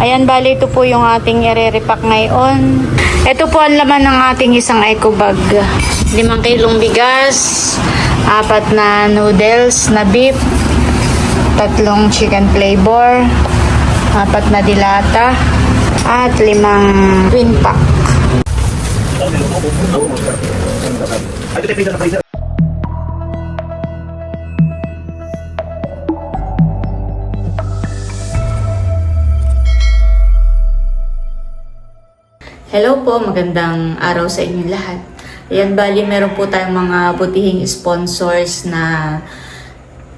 Ayan, bali ito po yung ating i-repack ngayon. Ito po ang laman ng ating isang eco bag. 5 kilong bigas, 4 na noodles na beef, 3 chicken flavor, 4 na dilata, at 5 twin pack. Hello po, magandang araw sa inyo lahat. Ayan, bali meron po tayong mga butihing sponsors na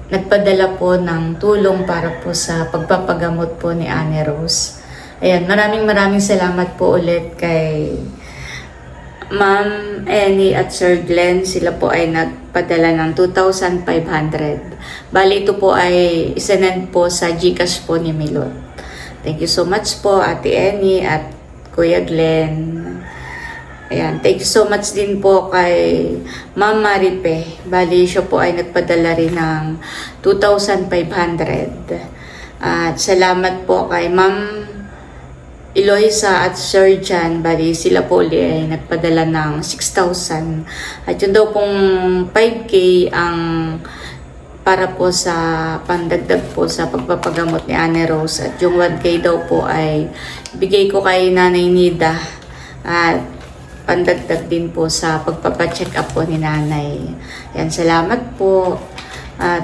nagpadala po ng tulong para po sa pagpapagamot po ni Anne Rose. Ayan, maraming salamat po ulit kay Ma'am Annie at Sir Glenn. Sila po ay nagpadala ng 2,500. Bali ito po ay isinend po sa GCash po ni Milot. Thank you so much po Ate Annie at Kuya Glenn. Ayan, thank you so much din po kay Ma'am Maripe. Bali, siya po ay nagpadala rin ng 2,500. At salamat po kay Ma'am Eloisa at Sir Jan. Bali, sila po ulit ay nagpadala ng 6,000. At yun daw pong 5K ang para po sa pandagdag po sa pagpapagamot ni Anne Rose. At yung 1K daw po ay bigay ko kay Nanay Nida at pandagdag din po sa pagpapacheck up po ni Nanay. Yan, salamat po.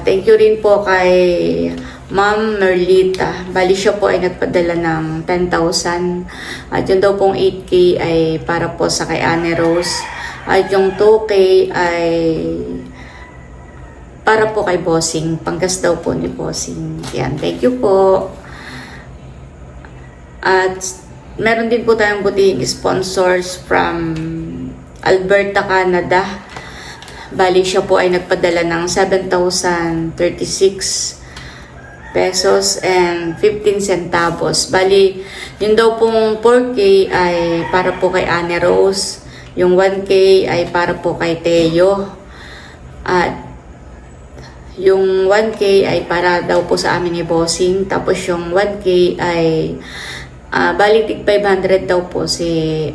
Thank you rin po kay Ma'am Merlita. Bali siya po ay nagpadala ng 10,000. At yun daw pong 8K ay para po sa kay Anne Rose. At yung 2K ay para po kay Bossing. Panggas daw po ni Bossing. Yan, thank you po. At meron din po tayong butihing sponsors from Alberta, Canada. Bali siya po ay nagpadala ng 7,036 pesos and 15 centavos. Bali, yun daw pong 4K ay para po kay Anne Rose. Yung 1K ay para po kay Teo. At yung 1K ay para daw po sa amin ni Bossing. Tapos yung 1K ay bali tig 500 daw po si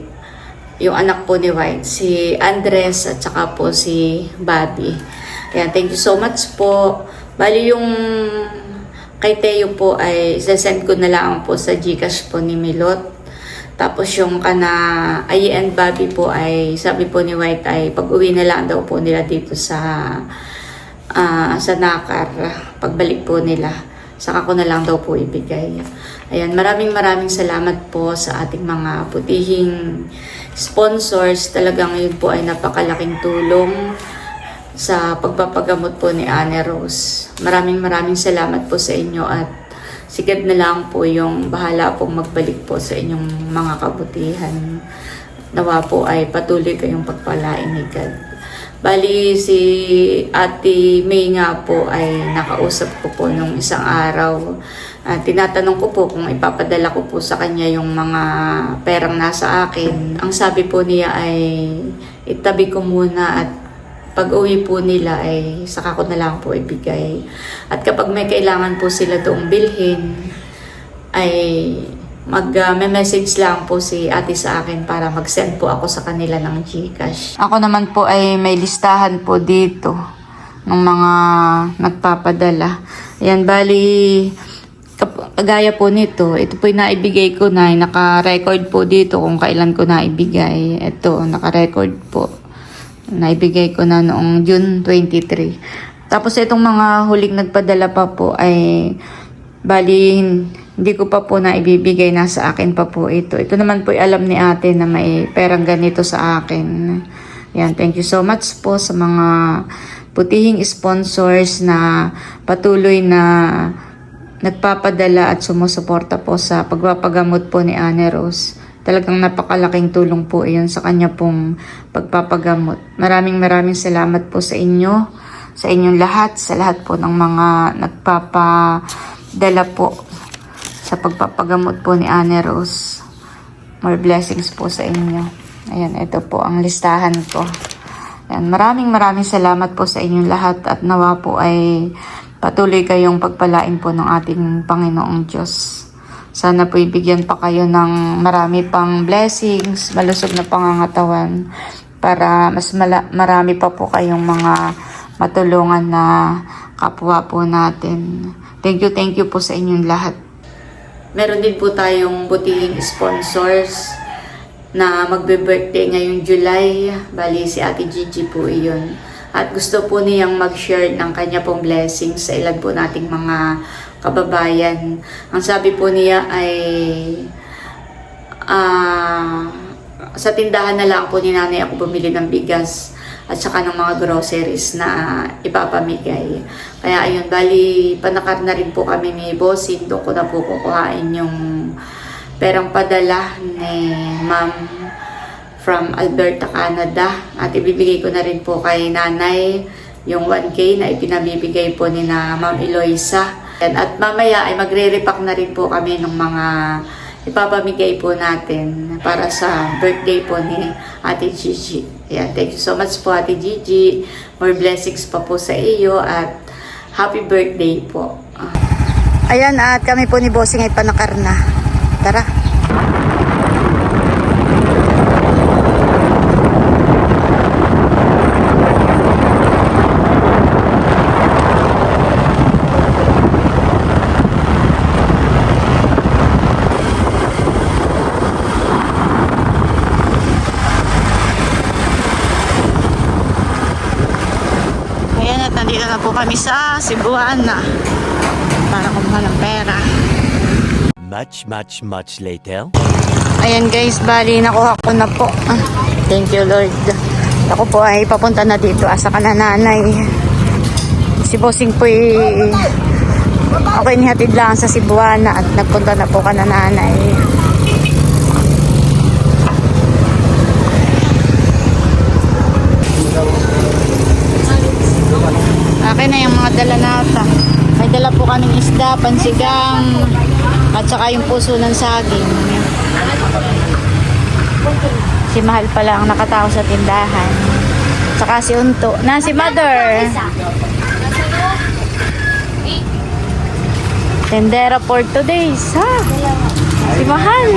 yung anak po ni White, si Andres at saka po si Bobby. Ayan, thank you so much po. Bali yung kay Teo po ay sasend ko na lang po sa GCash po ni Milot. Tapos yung kana Ay and Bobby po ay sabi po ni White ay pag-uwi na lang daw po nila dito sa Nakar. Pagbalik po nila, saka ko na lang daw po ibigay. Ayan, maraming salamat po sa ating mga butihing sponsors. Talagang yun po ay napakalaking tulong sa pagpapagamot po ni Anne Rose. Maraming salamat po sa inyo at sigad na lang po yung bahala pong magbalik po sa inyong mga kabutihan. Nawa po ay patuloy kayong pagpalain ni God. Bali, si Ate May nga po ay nakausap ko po nung isang araw. Tinatanong ko po kung ipapadala ko po sa kanya yung mga perang nasa akin. Ang sabi po niya ay itabi ko muna at pag uwi po nila ay saka ko na lang po ibigay. At kapag may kailangan po sila doong bilhin, ay mag-message lang po si ate sa akin para mag-send po ako sa kanila ng GCash. Ako naman po ay may listahan po dito ng mga nagpapadala. Ayan, bali, kagaya po nito, ito po yung naibigay ko na, naka-record po dito kung kailan ko naibigay. Ito, naka-record po. Naibigay ko na noong June 23. Tapos itong mga huling nagpadala pa po ay bali, hindi ko pa po na ibibigay, nasa akin pa po ito. Ito naman po ay alam ni ate na may perang ganito sa akin. Yan, thank you so much po sa mga butihing sponsors na patuloy na nagpapadala at sumusuporta po sa pagpapagamot po ni Anne Rose. Talagang napakalaking tulong po iyon sa kanya pong pagpapagamot. Maraming salamat po sa inyo, sa inyong lahat, sa lahat po ng mga nagpapadala po sa pagpapagamot po ni Anne Rose. More blessings po sa inyo. Ayan, ito po ang listahan ko. Ayan, maraming salamat po sa inyong lahat at nawa po ay patuloy kayong pagpalain po ng ating Panginoong Diyos Sana po ibigyan pa kayo ng marami pang blessings, malusog na pangangatawan para mas marami pa po kayong mga matulungan na kapwa po natin. Thank you po sa inyong lahat. Meron din po tayong butihing sponsors na magbe-birthday ngayong July. Bali si Ate Gigi po iyon. At gusto po niyang mag-share ng kanya pong blessings sa ilan po nating mga kababayan. Ang sabi po niya ay sa tindahan na lang po ni nanay ako bumili ng bigas at saka ng mga groceries na ipapamigay. Kaya ayun, bali panakar na rin po kami ni Bossing. Doon ko na po kukuhain yung perang padala ni Ma'am from Alberta, Canada. At ibibigay ko na rin po kay nanay yung 1K na ipinamibigay po ni na Ma'am Eloisa. At mamaya ay magre-repack na rin po kami ng mga ipapamigay po natin para sa birthday po ni Ate Gigi. Ayan, thank you so much po Ate Gigi. More blessings pa po sa iyo at happy birthday po. Ayan, at kami po ni Bossing ay panakar na. Tara. Nandito na po kami sa Cebuana para kumuha ng pera. Much later. Ayan guys, bali nakuha ko na po. Thank you Lord. Ako po ay papunta na dito asa ka na nanay. Si Bossing po ay ako inihatid lang sa Cebuana at nagpunta na po ka na nanay. Akin na yung mga dala nata. May dala po kaming isda, pansigang, at saka yung puso ng saging. Si Mahal pala ang nakatao sa tindahan. Saka si Unto. Na si Mother. Tendera for 2 days. Ha? Si Mahal.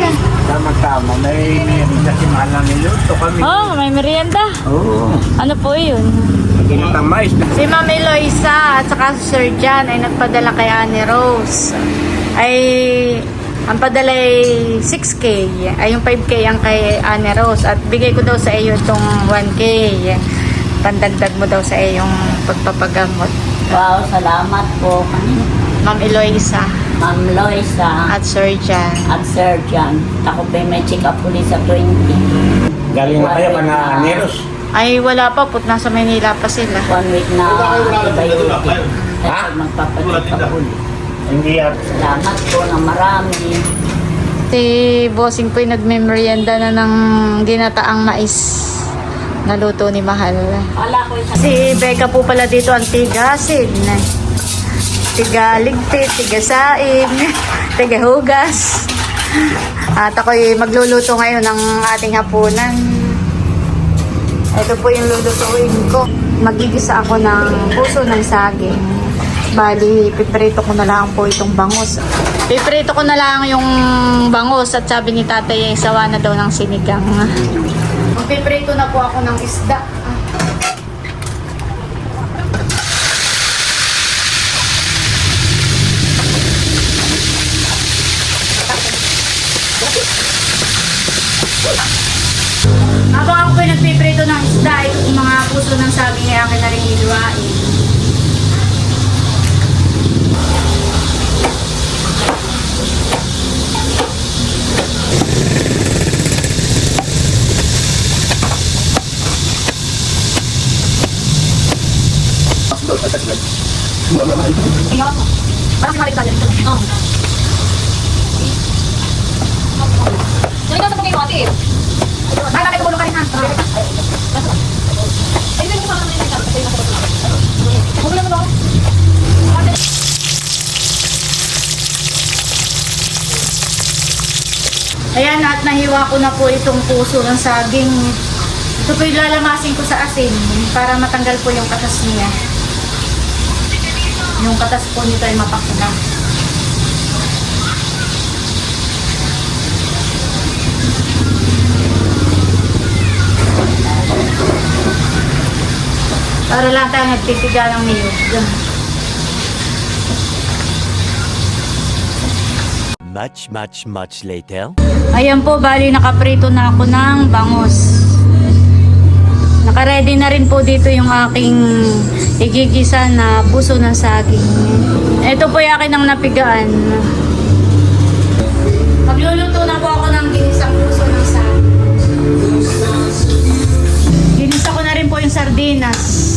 Tama-tama, may merienda si Mahal na niluto kami. Oh, may merienda. Oo. Ano po yun? Ginatang mais. Si Ma'am Eloisa at saka si Sir John ay nagpadala kay Annie Rose. Ay, ang padala ay 6K. Ay, yung 5K ang kay Annie Rose. At bigay ko daw sa iyo itong 1K. Pandagdag mo daw sa iyong pagpapagamot. Wow, salamat po. Ma'am Eloisa Ma'am Loisa at Sir John. at Sir John. Ako pa may check up ulit sa 20. Galing na kayo ka na Neros. Ay, wala pa po. Nasa Manila pa sila. 1 week na antibiotic. Ha? At magpapacheck up ulit. Hindi yan. Salamat po ng marami. Si Bossing po nagmemorienda na ng ginataang mais na luto ni Mahal. Wala ko isa. Si Becca po pala dito ang tigasin. Tiga ligpit, tiga saing, tiga hugas. At ako'y magluluto ngayon ng ating hapunan. Ito po yung lulutuin ko. Magigisa ako ng puso ng saging. Bali, piprito ko na lang po itong bangus. Piprito ko na lang yung bangus at sabi ni tatay ay sawa na daw ng sinigang. Magpiprito na po ako ng isda. Habang ako po nagpiprito ng isda, itong mga puso ng saging ay akin na rin hiluain. Parang si Malik tayo. Oo. Sorry ka sa pagkain mo, ate. Ay, bakit tulong ka rin ha? Ay, hindi mo pa naman yung huwag lang ba? Ayan, at nahiwa ko na po itong puso ng saging. Ito po yung lalamasin ko sa asin para matanggal po yung katas niya. Yung katas po nito ay mapakula. Para lang tayo nagpipiga ng niyog. Much later. Ayan po, bali nakaprito na ako ng bangus. Nakaready na rin po dito yung aking igigisa na puso ng saging. Ito po yung akin ang napigaan. Magluluto na po ako ng ginisang puso ng saging. Ginisa ko na rin po yung sardinas.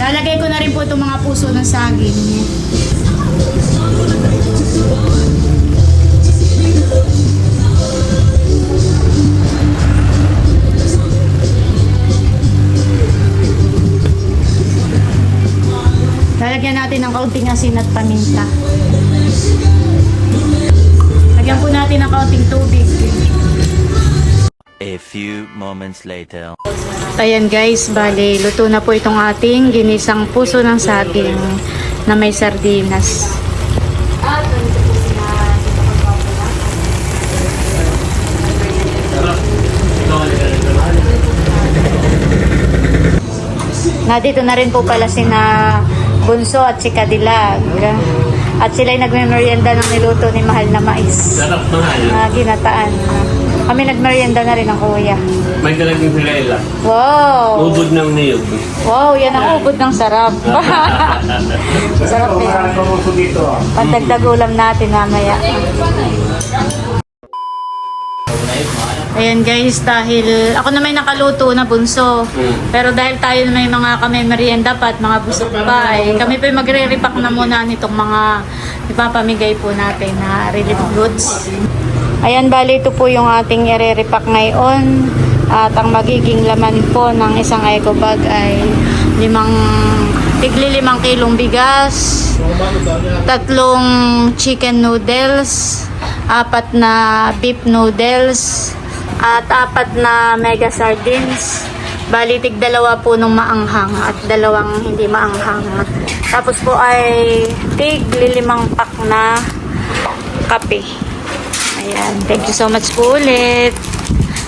Lalagay ko na rin po itong mga puso ng saging. Lalagyan natin ng kaunting asin at paminta. Lagyan po natin ng kaunting tubig. A few moments later. Ayan guys, bali, luto na po itong ating ginisang puso ng saging na may sardinas. Dito na rin po pala sina Bunso at si Kadilag. At sila'y nagme-merienda ng niluto ni Mahal na mais. Sarap mahal. Na ginataan. Kami nagmerienda na rin ng kuya. May talagang pirela. Wow! Ubod ng niyog. Wow, yan ang ubod ng sarap. Sarap yan. Pantagdag ulam natin mamaya. Ayan guys, dahil ako na may nakaluto na bunso. Pero dahil tayo na may mga kami merienda pa at mga busog pa, kami pa magre-repack na muna nitong mga ipapamigay po natin na relief goods. Ayan, bali ito po yung ating i-repack ngayon. At ang magiging laman po ng isang eco bag ay tigli 5 kilong bigas, 3 chicken noodles, 4 na beef noodles, at 4 na mega sardines. Bali, tig 2 po nung maanghang at 2 hindi maanghang. Tapos po ay tig 5 pack na kape. Ayan, thank you so much po ulit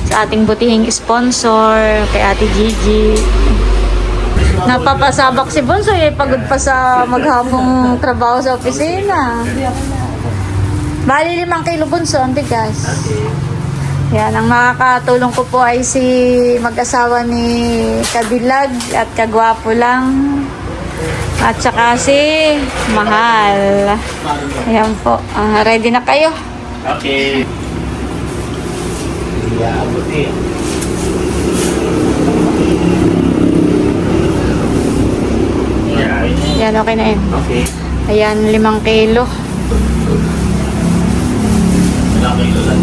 sa ating butihing sponsor, kay Ate Gigi. Napapasabak si Bonso, pagod pa sa maghapong trabaho sa opisina. Bali 5 kilo Bonso ang bigas. Yan, ang makakatulong ko po ay si mag-asawa ni Kadilag at kagwapo lang. At saka si Mahal. Ayan po, ready na kayo? Okay. Abuti. Yan, okay na yun. Okay. Ayan, 5 kilo. Okay, lola.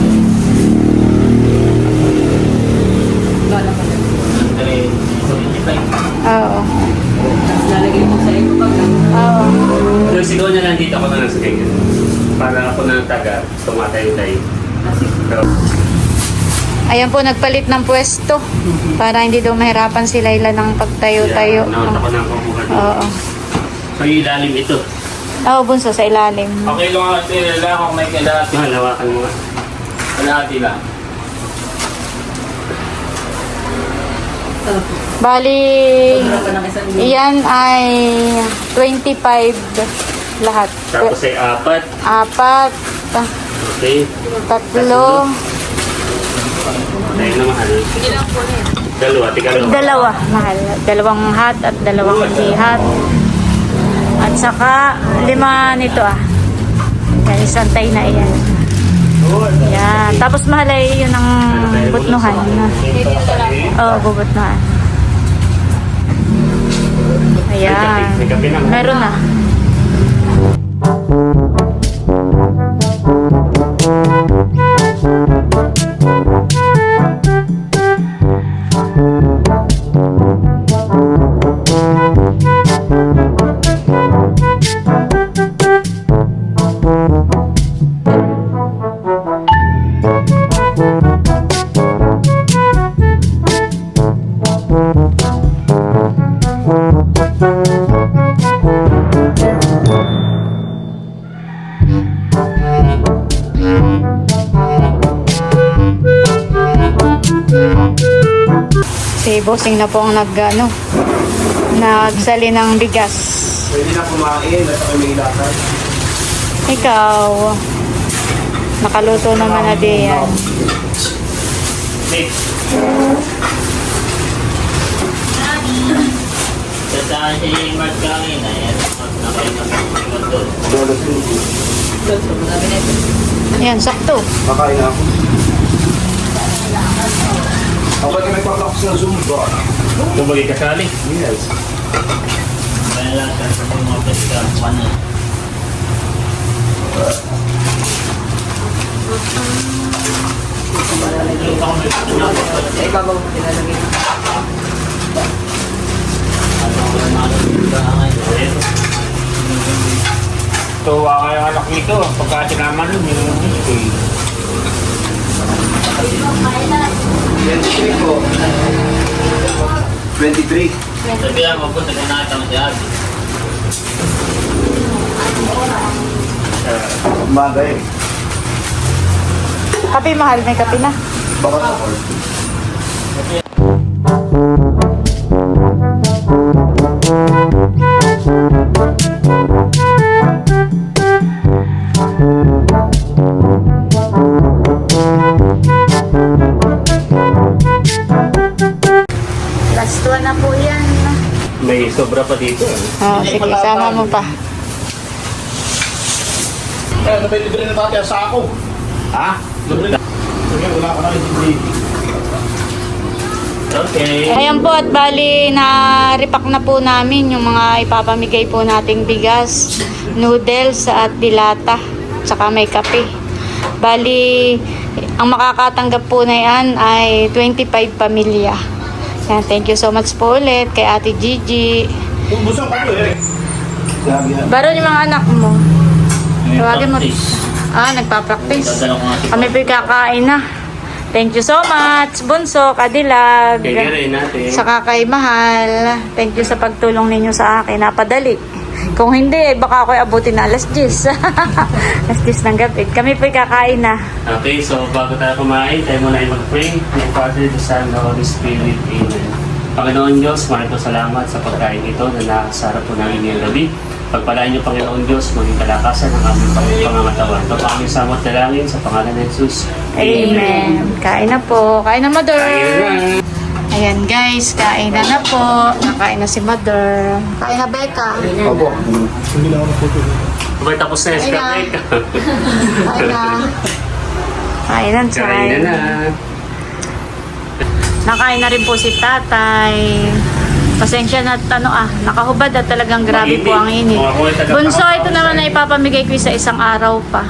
Oo. Lalagay mo sa ito pag Oo. Pero sigaw na lang dito ako na lang sa kanya. Para ako na taga tumatayo-tayo. Pero, Ayan po, nagpalit ng pwesto para hindi daw mahirapan si Layla ng pagtayo-tayo. Naunta ko na ang kukuha dito. Oo. So, yung ilalim ito. Oo, bunso sa ilalim. Okay lang nga, tinala kung may kailangan. Halawakan mo nga. Kalahati lang. Bali, sobra pa ng isang iyan ay 25 lahat. Tapos ay 4. 4, Okay. 3, Dahil na mahal. Dalawa, tika lang. 2, mahal. 2 hat at 2 hindi hat. At saka 5 nito Yan, isang tay na iyan. Yan. Tapos mahal ay yun ang butnuhan. Oo, bubutnuhan. Ayan. May kape na. Meron na. Bossing na po ang nagsali ng bigas. Pwede na kumain at ako may ilatan. Ikaw, nakaluto naman na diyan. Next. Sa si Mark Gangin na yan. Na kayo mag-doon. Lolo Cindy. Yan, sakto. Makain na ako. Ako ba may paklakas ng Zumba? Bumalik kasali. Yes. Kaya lang, sa mga pesta, ano. Sa ibabaw mo tinalagay. Tuwa kayo anak nito. Pagka sinama nun, yun yung school. 23 po. 23. Sabihan mo po, nagunata mo si Abi. Umaga eh. Kape mahal, may kape na. Baka sa call. Last one na po yan. May sobra pa dito. Oh, sige, sama mo pa. Eh, may libre na tayo sa ako. Ha? Libre na. Sige, wala ka na libre. Okay. Ayan po at bali na repack na po namin yung mga ipapamigay po nating bigas, noodles at dilata, tsaka may kape. Bali, ang makakatanggap po na yan ay 25 pamilya. Yan, thank you so much po ulit kay Ate Gigi. Busog ka to eh. Sabi yan. Baron yung mga anak mo. Tawagin mo. Nagpa-practice. Kami po kakain na. Thank you so much, Bunso, Kadilag. Kaya rin natin. Saka kay Mahal. Thank you sa pagtulong ninyo sa akin. Napadali. Kung hindi, baka ako'y abutin na alas 10. Alas 10 ng gabi. Kami po'y kakain na. Okay, so bago tayo kumain, tayo muna ay mag-pray. Ng Father, the Son, the Holy Spirit. Amen. Panginoon Diyos, maraming salamat sa pagkain ito na nakasarap po namin ngayong gabi. Pagpalaan niyo, Panginoon Diyos, maging kalakasan ng aming pangangatawan. Ito po aming samot dalangin sa pangalan ng Jesus. Amen. Kain na po. Kain na, Mother. Ayun na. Ayan, guys. Kain na po. Nakain na si Mother. Kain na, Becca. Opo. Hindi na ako photo. Sabay tapos na yung Ayun na. break. Kain na. Kain na, Chay. Kain na. Nakain na rin po si Tatay. Pasensya na nakahubad at talagang grabe Mainit. po ang init. O, ako ay taga- Bunso, ito naman na ipapamigay ko sa isang araw pa.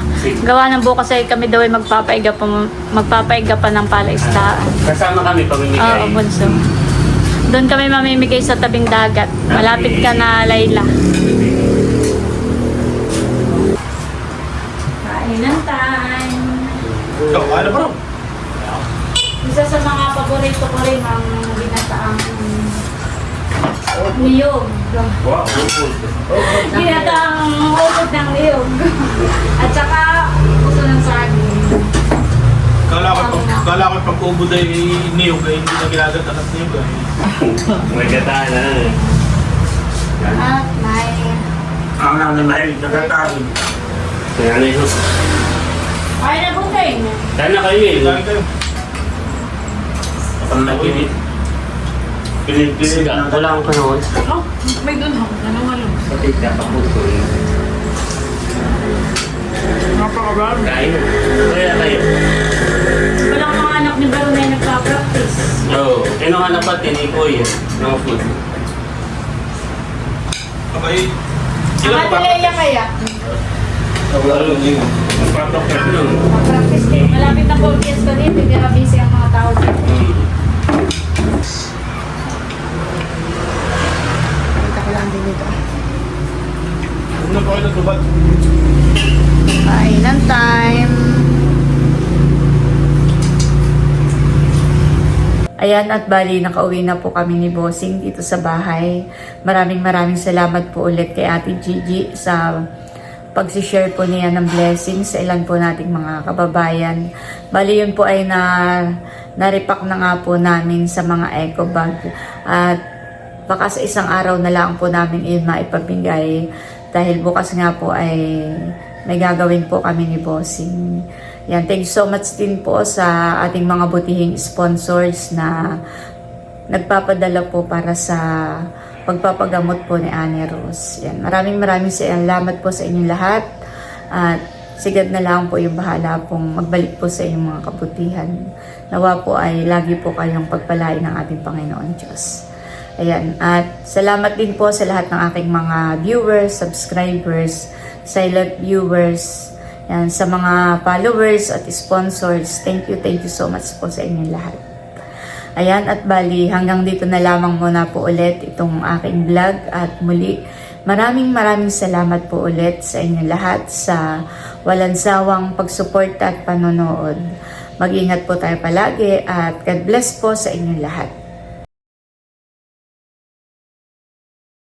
Gawa ng bukas ay kami daw ay magpapaiga pa ng palaisdaan. Kasama kami pamimigay. Oo, Bunso. Doon kami mamimigay sa tabing dagat. Malapit ka na, Layla. Kainan time. Ano ba rin? Isa sa mga paborito ko rin ang ginataang niyog. Wow. Ginataang ukod ng niyog. At saka puso ng saging. Kala ko pag-ubod ay niyog ay hindi na ginagatas at niyog ay. Magkata na. At may Ang nanay mahilig nagkakain. Kaya na yun. ay nabuking. Sana kayo eh. Kain kayo. Ang nag-init. Pinipili ka. Wala akong kanoon. Oh, may doon ako. Ano nga lang? Pati kapaputo eh. Napakagano. Kain. Kaya kayo. Walang mga anak ni Baron ay nagpa-practice. Oo. Ano nga napat tinikoy eh. No food. Okay. Ang Ate Leia kaya? Wala lang yun. Magpapakit nun. Mag-practice din. Malapit na po ang fiesta dito. Hindi na busy ang mga tao dito. Kita ko lang din dito. Ano pa kayo natubad? Kainan time. Ayan at bali, nakauwi na po kami ni Bossing dito sa bahay. Maraming salamat po ulit kay Ate Gigi sa pagsishare po niya ng blessings sa ilan po nating mga kababayan. Bali yun po ay naripak na nga po namin sa mga eco bag. At baka sa isang araw na lang po namin yun maipabigay dahil bukas nga po ay may gagawin po kami ni Bossing. Yan, thank you so much din po sa ating mga butihing sponsors na nagpapadala po para sa pagpapagamot po ni Annie Rose. Yan, maraming salamat po sa inyong lahat. At sigad na lang po yung bahala pong magbalik po sa inyong mga kabutihan. Nawa po ay lagi po kayong pagpalain ng ating Panginoon Diyos. Ayan, at salamat din po sa lahat ng aking mga viewers, subscribers, silent viewers, yan, sa mga followers at sponsors. Thank you so much po sa inyong lahat. Ayan, at bali, hanggang dito na lamang muna po ulit itong aking vlog. At muli, maraming salamat po ulit sa inyong lahat sa walang sawang pagsuporta at panonood. Mag-ingat po tayo palagi at God bless po sa inyong lahat.